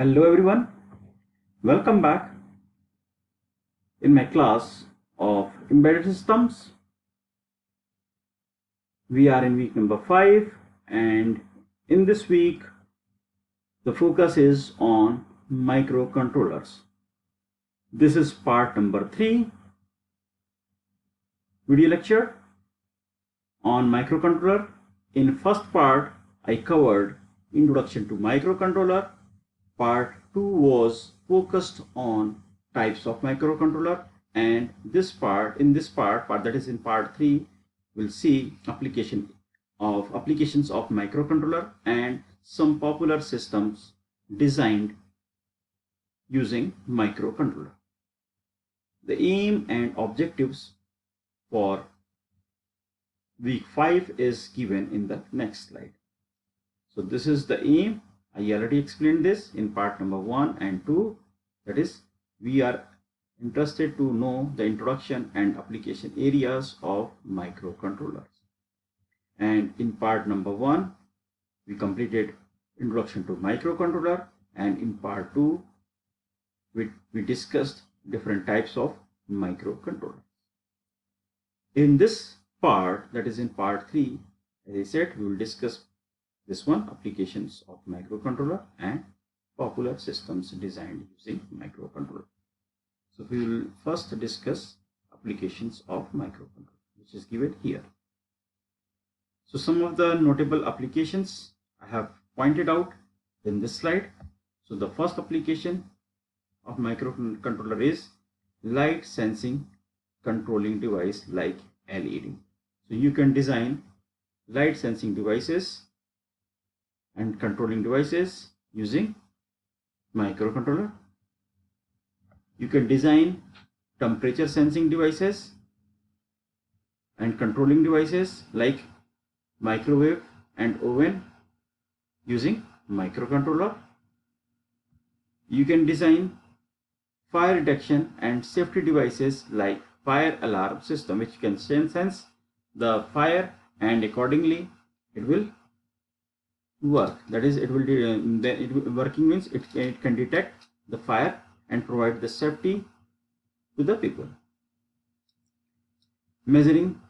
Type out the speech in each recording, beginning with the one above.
Hello everyone, welcome back in my class of embedded systems. We are in week number 5 and in this week the focus is on microcontrollers. This is part number 3 video lecture on microcontroller. In first part I covered introduction to microcontroller. Part 2 was focused on types of microcontroller, and in this part that is in part 3, we'll see applications of microcontroller and some popular systems designed using microcontroller. The aim and objectives for week 5 is given in the next slide. So this is the aim. I already explained this in part number 1 and 2. That is, we are interested to know the introduction and application areas of microcontrollers. And in part number 1, we completed introduction to microcontroller, and in part 2, we discussed different types of microcontrollers. In this part, that is in part 3, as I said, we will discuss this one, applications of microcontroller and popular systems designed using microcontroller. So we will first discuss applications of microcontroller, which is given here. So some of the notable applications I have pointed out in this slide. So the first application of microcontroller is light sensing controlling device like LED. So you can design light sensing devices and controlling devices using microcontroller. You can design temperature sensing devices and controlling devices like microwave and oven using microcontroller. You can design fire detection and safety devices like fire alarm system, which can sense the fire and accordingly it will work. That is, working means it can detect the fire and provide the safety to the people. Measuring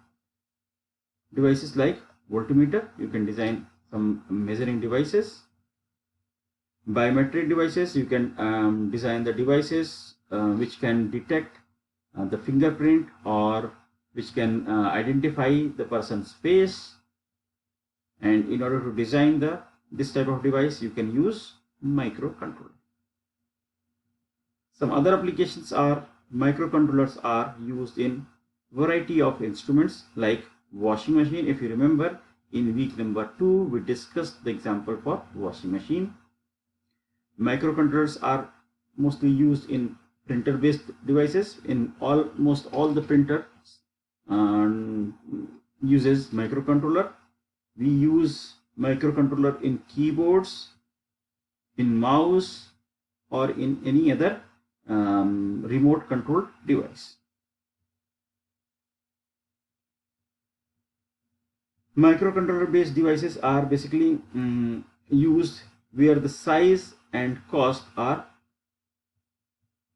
devices like voltmeter, you can design some measuring devices. Biometric devices, you can design the devices which can detect the fingerprint or which can identify the person's face. And in order to design this type of device, you can use microcontroller. Some other applications are microcontrollers are used in variety of instruments like washing machine. If you remember, in week number 2, we discussed the example for washing machine. Microcontrollers are mostly used in printer-based devices. In almost all the printers uses microcontroller. We use microcontroller in keyboards, in mouse, or in any other remote controlled device. Microcontroller based devices are basically used where the size and cost are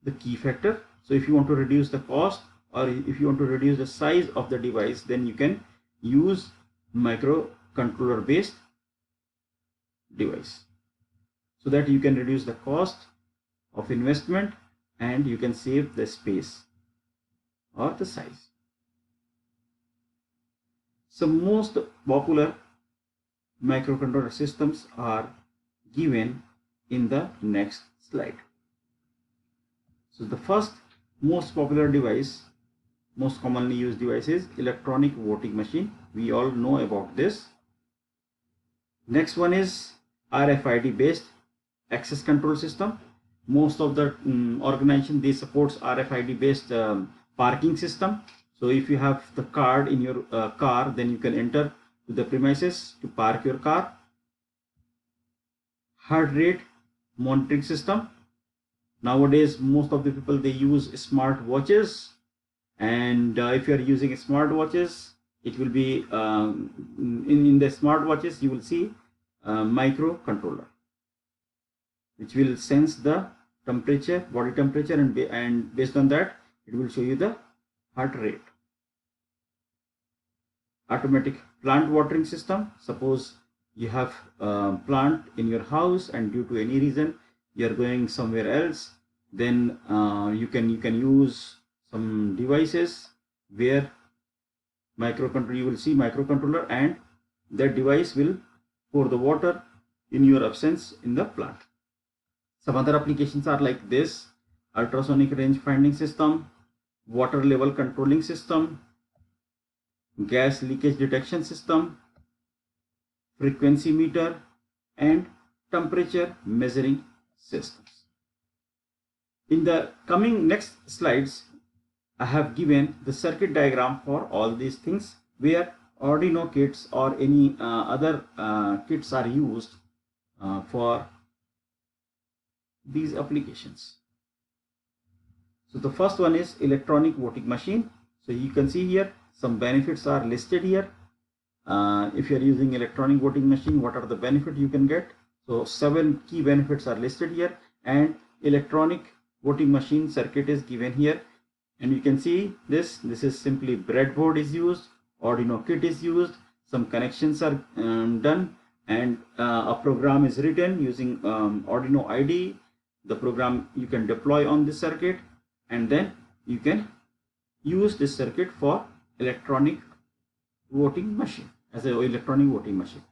the key factor. So if you want to reduce the cost or if you want to reduce the size of the device, then you can use microcontroller based device, so that you can reduce the cost of investment and you can save the space or the size. Some most popular microcontroller systems are given in the next slide. So the first most popular device, most commonly used device is electronic voting machine. We all know about this. Next one is RFID based access control system. Most of the organization, they supports RFID based parking system. So if you have the card in your car, then you can enter to the premises to park your car. Heart rate monitoring system. Nowadays most of the people, they use smart watches, and if you are using smart watches, it will be in the smart watches you will see microcontroller. which will sense the temperature, body temperature, and based on that it will show you the heart rate. Automatic plant watering system. Suppose you have a plant in your house and due to any reason you are going somewhere else, then you can use some devices where microcontroller, you will see microcontroller, and that device will pour the water in your absence in the plant. Some other applications are like this: ultrasonic range finding system, water level controlling system, gas leakage detection system, frequency meter, and temperature measuring systems. In the coming next slides, I have given the circuit diagram for all these things, where Arduino kits or any other kits are used for these applications. So the first one is electronic voting machine. So you can see here some benefits are listed here. If you are using electronic voting machine, what are the benefits you can get? So 7 key benefits are listed here, and electronic voting machine circuit is given here. And you can see this is simply breadboard is used, Arduino kit is used, some connections are done, and a program is written using Arduino IDE. The program you can deploy on this circuit, and then you can use this circuit for electronic voting machine, as an electronic voting machine.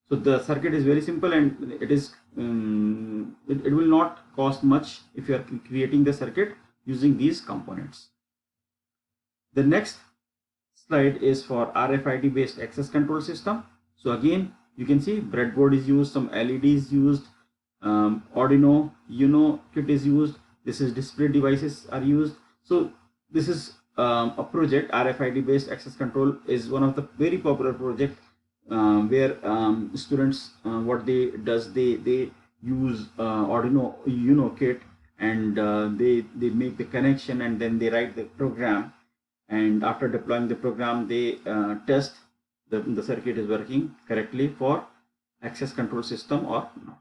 So the circuit is very simple, and it is it will not cost much if you are creating the circuit using these components. The next slide is for RFID based access control system. So again, you can see breadboard is used, some LEDs used, Arduino Uno kit is used. This is display devices are used. So this is a project. RFID based access control is one of the very popular project where students what they use Arduino Uno kit, and they make the connection, and then they write the program, and after deploying the program they test the circuit is working correctly for access control system or not.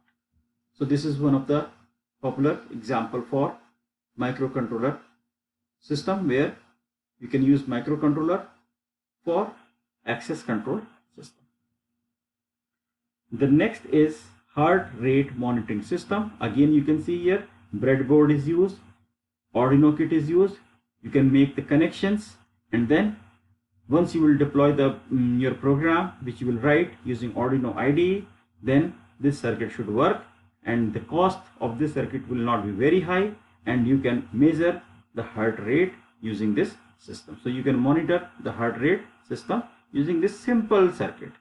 So this is one of the popular example for microcontroller system, where you can use microcontroller for access control system. The next is heart rate monitoring system. Again, you can see here breadboard is used, Arduino kit is used. You can make the connections, and then once you will deploy the your program which you will write using Arduino IDE, then this circuit should work, and the cost of this circuit will not be very high, and you can measure the heart rate using this system. So you can monitor the heart rate system using this simple circuit,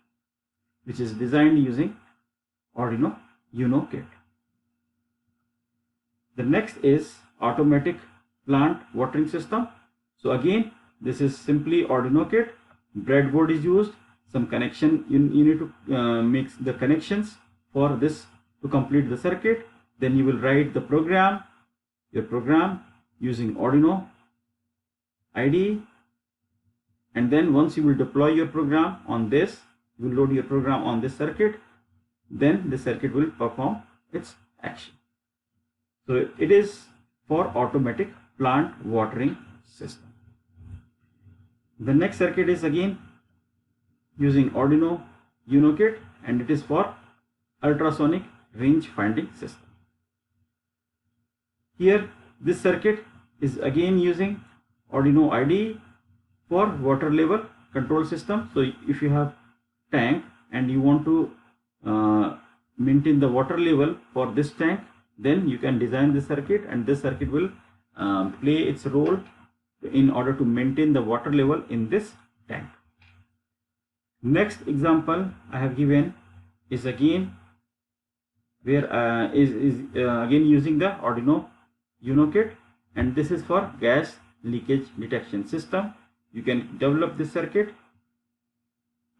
which is designed using Arduino Uno kit. The next is automatic plant watering system. So again, this is simply Arduino kit, breadboard is used, some connection you need to make the connections for this to complete the circuit. Then you will write the program, your program using Arduino IDE, and then once you will deploy your program on this, you will load your program on this circuit, then the circuit will perform its action. So it is for automatic plant watering system. The next circuit is again using Arduino Uno kit, and it is for ultrasonic range finding system. Here this circuit is again using Arduino IDE for water level control system. So if you have tank and you want to maintain the water level for this tank, then you can design the circuit, and this circuit will play its role in order to maintain the water level in this tank. Next example I have given is again where again using the Arduino Uno kit, and this is for gas leakage detection system. You can develop this circuit,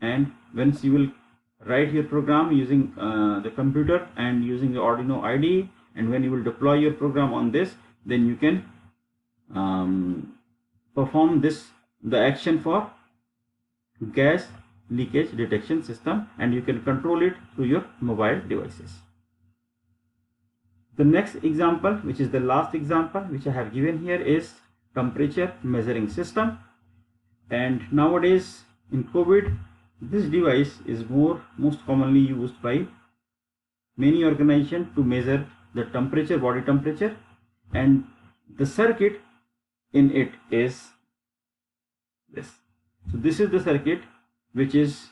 and once you will write your program using the computer and using the Arduino IDE, and when you will deploy your program on this, then you can perform the action for gas leakage detection system, and you can control it through your mobile devices. The next example, which is the last example which I have given here, is temperature measuring system. And nowadays in COVID, this device is most commonly used by many organizations to measure the temperature, body temperature, and the circuit in it is this. So this is the circuit which is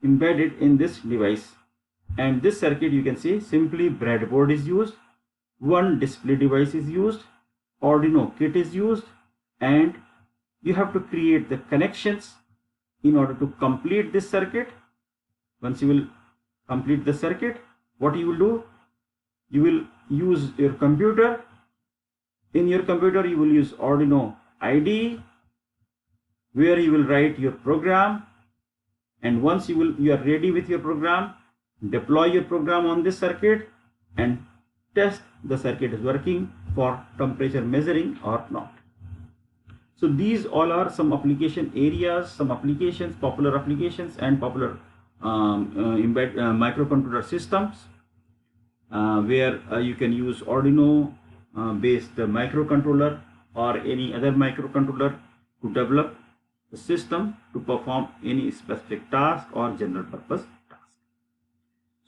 embedded in this device, and this circuit, you can see, simply breadboard is used, one display device is used, Arduino kit is used, and you have to create the connections in order to complete this circuit. Once you will complete the circuit, what you will do, you will use your computer. In your computer you will use Arduino IDE, where you will write your program, and once you are ready with your program, deploy your program on this circuit and test the circuit is working for temperature measuring or not. So these all are some application areas, some applications, popular applications and popular microcontroller systems where you can use Arduino based microcontroller or any other microcontroller to develop the system to perform any specific task or general purpose task.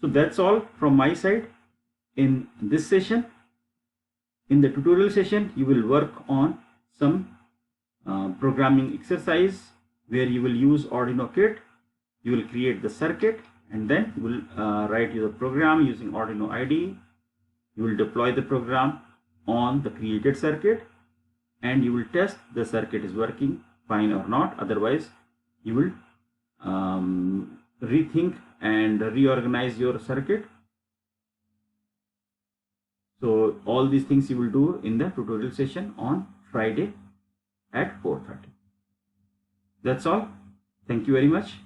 So that's all from my side in this session. In the tutorial session, you will work on some programming exercise where you will use Arduino kit. You will create the circuit and then you will write your program using Arduino IDE. You will deploy the program on the created circuit and you will test the circuit is working fine or not. Otherwise, you will rethink and reorganize your circuit. So all these things you will do in the tutorial session on Friday at 4:30. That's all. Thank you very much.